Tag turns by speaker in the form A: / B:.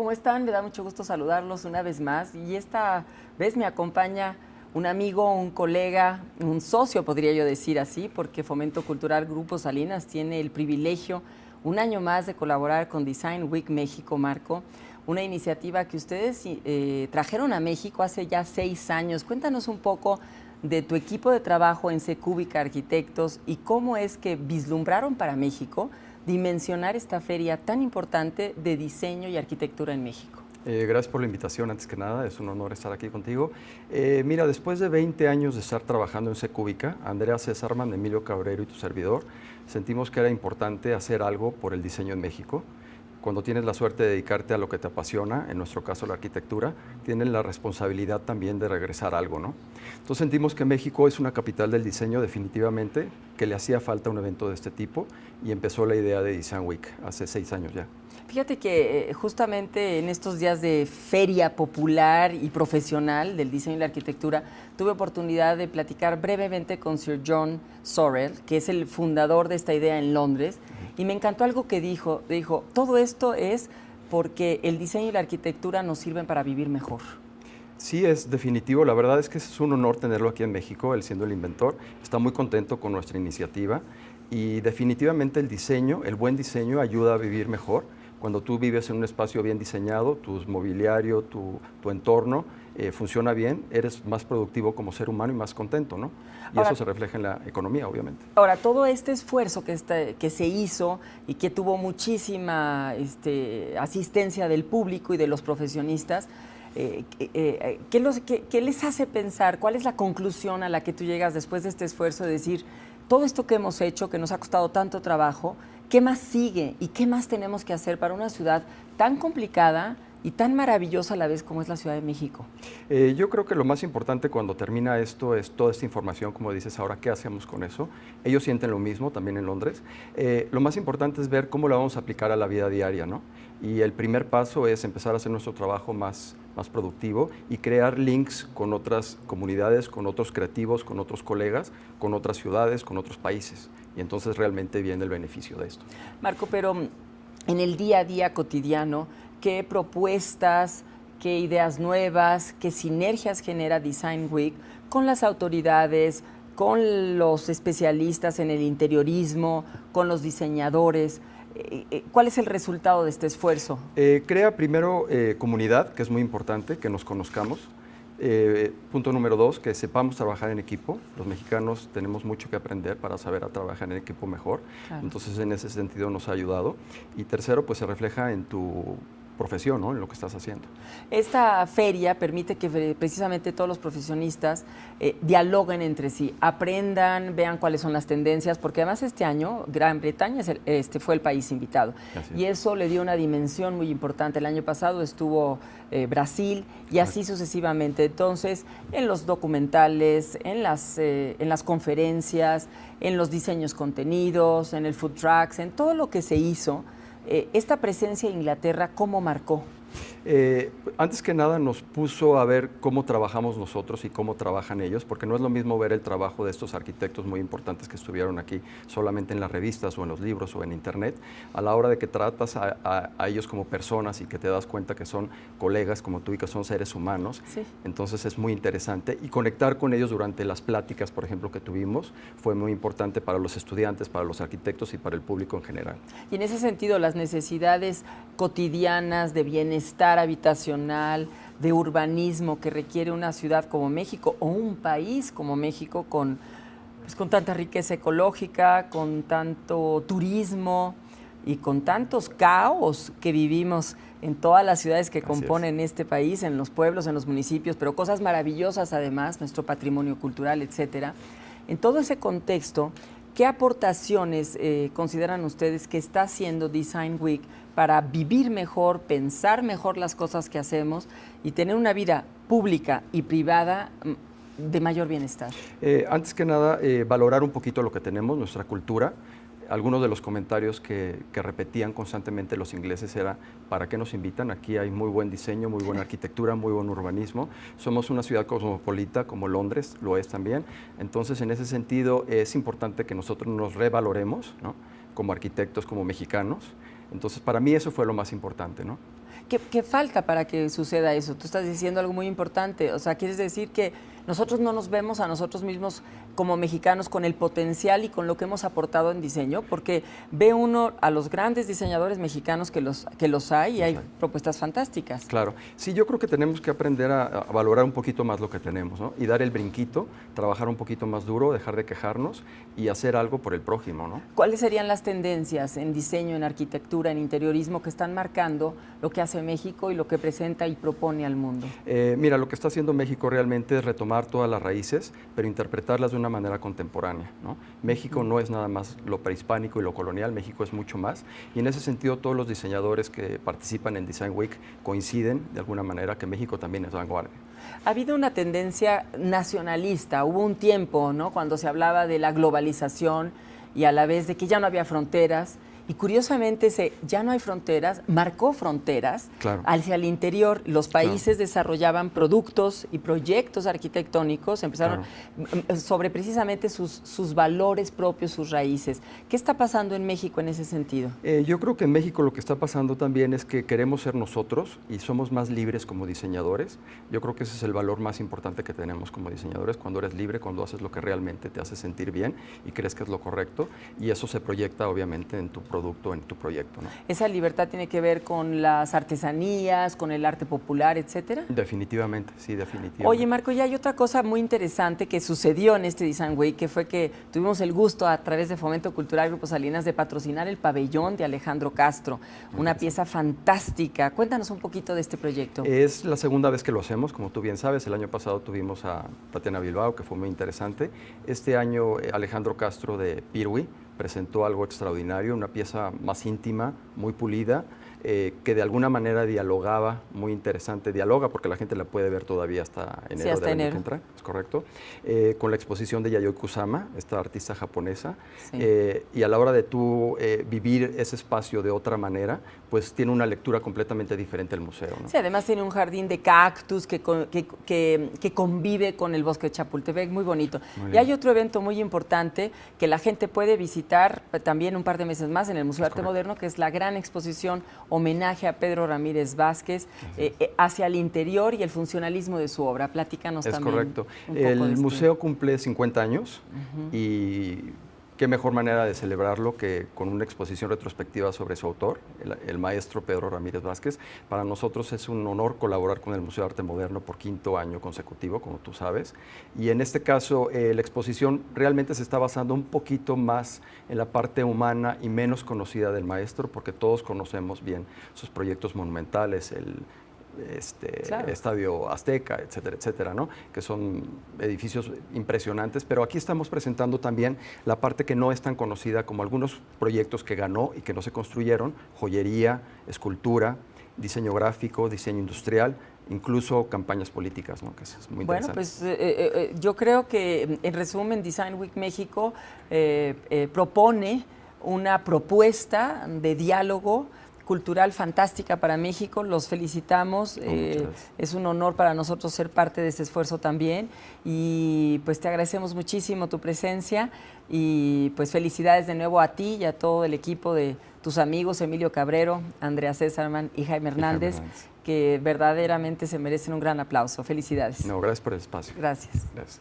A: ¿cómo están? Me da mucho gusto saludarlos una vez más. Y esta vez me acompaña un amigo, un colega, un socio, podría yo decir así, porque Fomento Cultural Grupo Salinas tiene el privilegio, un año más, de colaborar con Design Week México, Marco, una iniciativa que ustedes trajeron a México hace ya 6 años. Cuéntanos un poco de tu equipo de trabajo en Secúbica Arquitectos y cómo es que vislumbraron para México dimensionar esta feria tan importante de diseño y arquitectura en México.
B: Gracias por la invitación, antes que nada, es un honor estar aquí contigo. Mira, después de 20 años de estar trabajando en Secúbica, Andrea Césarman, Emilio Cabrero y tu servidor, sentimos que era importante hacer algo por el diseño en México. Cuando tienes la suerte de dedicarte a lo que te apasiona, en nuestro caso la arquitectura, tienes la responsabilidad también de regresar algo, ¿no? Entonces sentimos que México es una capital del diseño definitivamente, que le hacía falta un evento de este tipo y empezó la idea de Design Week hace 6 años ya.
A: Fíjate que justamente en estos días de feria popular y profesional del diseño y la arquitectura, tuve oportunidad de platicar brevemente con Sir John Sorrell, que es el fundador de esta idea en Londres, y me encantó algo que dijo, todo esto es porque el diseño y la arquitectura nos sirven para vivir mejor.
B: Sí, es definitivo. La verdad es que es un honor tenerlo aquí en México, él siendo el inventor. Está muy contento con nuestra iniciativa y definitivamente el diseño, el buen diseño ayuda a vivir mejor. Cuando tú vives en un espacio bien diseñado, tu mobiliario, tu entorno funciona bien, eres más productivo como ser humano y más contento, ¿no? Y ahora, eso se refleja en la economía, obviamente.
A: Ahora, todo este esfuerzo que se hizo y que tuvo muchísima asistencia del público y de los profesionistas, ¿qué les hace pensar? ¿Cuál es la conclusión a la que tú llegas después de este esfuerzo de decir, todo esto que hemos hecho, que nos ha costado tanto trabajo, ¿qué más sigue y qué más tenemos que hacer para una ciudad tan complicada y tan maravillosa a la vez como es la Ciudad de México?
B: Yo creo que lo más importante cuando termina esto es toda esta información, como dices ahora, ¿qué hacemos con eso? Ellos sienten lo mismo también en Londres. Lo más importante es ver cómo la vamos a aplicar a la vida diaria, ¿no? Y el primer paso es empezar a hacer nuestro trabajo más productivo y crear links con otras comunidades, con otros creativos, con otros colegas, con otras ciudades, con otros países. Y entonces realmente viene el beneficio de esto.
A: Marco, pero en el día a día cotidiano, ¿qué propuestas, qué ideas nuevas, qué sinergias genera Design Week con las autoridades, con los especialistas en el interiorismo, con los diseñadores? ¿Cuál es el resultado de este esfuerzo?
B: Crea primero comunidad, que es muy importante, que nos conozcamos. Punto número 2, que sepamos trabajar en equipo. Los mexicanos tenemos mucho que aprender para saber trabajar en equipo mejor. Claro. Entonces, en ese sentido nos ha ayudado. Y tercero, pues se refleja en tu profesión, ¿no? En lo que estás haciendo.
A: Esta feria permite que precisamente todos los profesionistas dialoguen entre sí, aprendan, vean cuáles son las tendencias, porque además este año Gran Bretaña fue el país invitado. Y eso le dio una dimensión muy importante. El año pasado estuvo Brasil y así sucesivamente. Entonces, en los documentales, en las conferencias, en los diseños contenidos, en el food trucks, en todo lo que se hizo, esta presencia de Inglaterra, ¿cómo marcó?
B: Antes que nada nos puso a ver cómo trabajamos nosotros y cómo trabajan ellos, porque no es lo mismo ver el trabajo de estos arquitectos muy importantes que estuvieron aquí solamente en las revistas o en los libros o en internet, a la hora de que tratas a ellos como personas y que te das cuenta que son colegas como tú y que son seres humanos. Sí. Entonces es muy interesante y conectar con ellos durante las pláticas, por ejemplo, que tuvimos, fue muy importante para los estudiantes, para los arquitectos y para el público en general.
A: Y en ese sentido, las necesidades cotidianas de bienestar habitacional, de urbanismo que requiere una ciudad como México o un país como México con tanta riqueza ecológica, con tanto turismo y con tantos caos que vivimos en todas las ciudades que componen este país, en los pueblos, en los municipios, pero cosas maravillosas además, nuestro patrimonio cultural, etcétera. En todo ese contexto, ¿qué aportaciones consideran ustedes que está haciendo Design Week para vivir mejor, pensar mejor las cosas que hacemos y tener una vida pública y privada de mayor bienestar?
B: Antes que nada, valorar un poquito lo que tenemos, nuestra cultura. Algunos de los comentarios que repetían constantemente los ingleses era, ¿para qué nos invitan? Aquí hay muy buen diseño, muy buena arquitectura, muy buen urbanismo. Somos una ciudad cosmopolita como Londres, lo es también. Entonces, en ese sentido, es importante que nosotros nos revaloremos, ¿no? Como arquitectos, como mexicanos. Entonces, para mí eso fue lo más importante, ¿no?
A: ¿Qué falta para que suceda eso? Tú estás diciendo algo muy importante, o sea, quieres decir que nosotros no nos vemos a nosotros mismos como mexicanos con el potencial y con lo que hemos aportado en diseño, porque ve uno a los grandes diseñadores mexicanos que los hay y hay propuestas fantásticas.
B: Claro, sí, yo creo que tenemos que aprender a valorar un poquito más lo que tenemos, ¿no? Y dar el brinquito, trabajar un poquito más duro, dejar de quejarnos y hacer algo por el prójimo, ¿no?
A: ¿Cuáles serían las tendencias en diseño, en arquitectura, en interiorismo que están marcando lo que hace México y lo que presenta y propone al mundo?
B: Mira, lo que está haciendo México realmente es retomar todas las raíces, pero interpretarlas de una manera contemporánea, ¿no? México no es nada más lo prehispánico y lo colonial, México es mucho más, y en ese sentido todos los diseñadores que participan en Design Week coinciden de alguna manera que México también es vanguardia.
A: Ha habido una tendencia nacionalista, hubo un tiempo, ¿no?, cuando se hablaba de la globalización y a la vez de que ya no había fronteras. Y curiosamente ese ya no hay fronteras, marcó fronteras.
B: Claro.
A: Hacia el interior. Los países desarrollaban productos y proyectos arquitectónicos, empezaron sobre precisamente sus valores propios, sus raíces. ¿Qué está pasando en México en ese sentido?
B: Yo creo que en México lo que está pasando también es que queremos ser nosotros y somos más libres como diseñadores. Yo creo que ese es el valor más importante que tenemos como diseñadores, cuando eres libre, cuando haces lo que realmente te hace sentir bien y crees que es lo correcto, y eso se proyecta obviamente en tu producto, en tu proyecto, ¿no?
A: ¿Esa libertad tiene que ver con las artesanías, con el arte popular, etcétera?
B: Definitivamente, sí, definitivamente.
A: Oye, Marco, ya hay otra cosa muy interesante que sucedió en este Design Week, que fue que tuvimos el gusto a través de Fomento Cultural Grupo Salinas de patrocinar el pabellón de Alejandro Castro, una pieza fantástica. Cuéntanos un poquito de este proyecto.
B: Es la segunda vez que lo hacemos, como tú bien sabes. El año pasado tuvimos a Tatiana Bilbao, que fue muy interesante. Este año Alejandro Castro de Pirwi presentó algo extraordinario, una pieza más íntima, muy pulida, que de alguna manera dialogaba, muy interesante, dialoga porque la gente la puede ver todavía hasta enero,
A: sí, hasta
B: del año
A: enero
B: que entra, es correcto, con la exposición de Yayoi Kusama, esta artista japonesa,
A: sí.
B: Y a la hora de tú vivir ese espacio de otra manera, pues tiene una lectura completamente diferente el museo, ¿no?
A: Sí, además tiene un jardín de cactus que convive con el bosque de Chapultepec, muy bonito. Y hay otro evento muy importante que la gente puede visitar también un par de meses más en el Museo de Arte Moderno, que es la gran exposición homenaje a Pedro Ramírez Vázquez, hacia el interior y el funcionalismo de su obra. Platícanos también.
B: Es correcto.
A: Un poco
B: El
A: de
B: museo cumple 50 años y qué mejor manera de celebrarlo que con una exposición retrospectiva sobre su autor, el maestro Pedro Ramírez Vázquez. Para nosotros es un honor colaborar con el Museo de Arte Moderno por 5º año consecutivo, como tú sabes. Y en este caso, la exposición realmente se está basando un poquito más en la parte humana y menos conocida del maestro, porque todos conocemos bien sus proyectos monumentales, el Estadio Azteca, etcétera, etcétera, ¿no? Que son edificios impresionantes, pero aquí estamos presentando también la parte que no es tan conocida, como algunos proyectos que ganó y que no se construyeron: joyería, escultura, diseño gráfico, diseño industrial, incluso campañas políticas, ¿no? Que es muy interesante.
A: Bueno, pues yo creo que, en resumen, Design Week México propone una propuesta de diálogo cultural fantástica para México. Los felicitamos. Es un honor para nosotros ser parte de este esfuerzo también, y pues te agradecemos muchísimo tu presencia, y pues felicidades de nuevo a ti y a todo el equipo de tus amigos Emilio Cabrero, Andrea Césarman y Jaime Hernández, que verdaderamente se merecen un gran aplauso. Felicidades.
B: No, gracias por el espacio.
A: Gracias.
B: Gracias.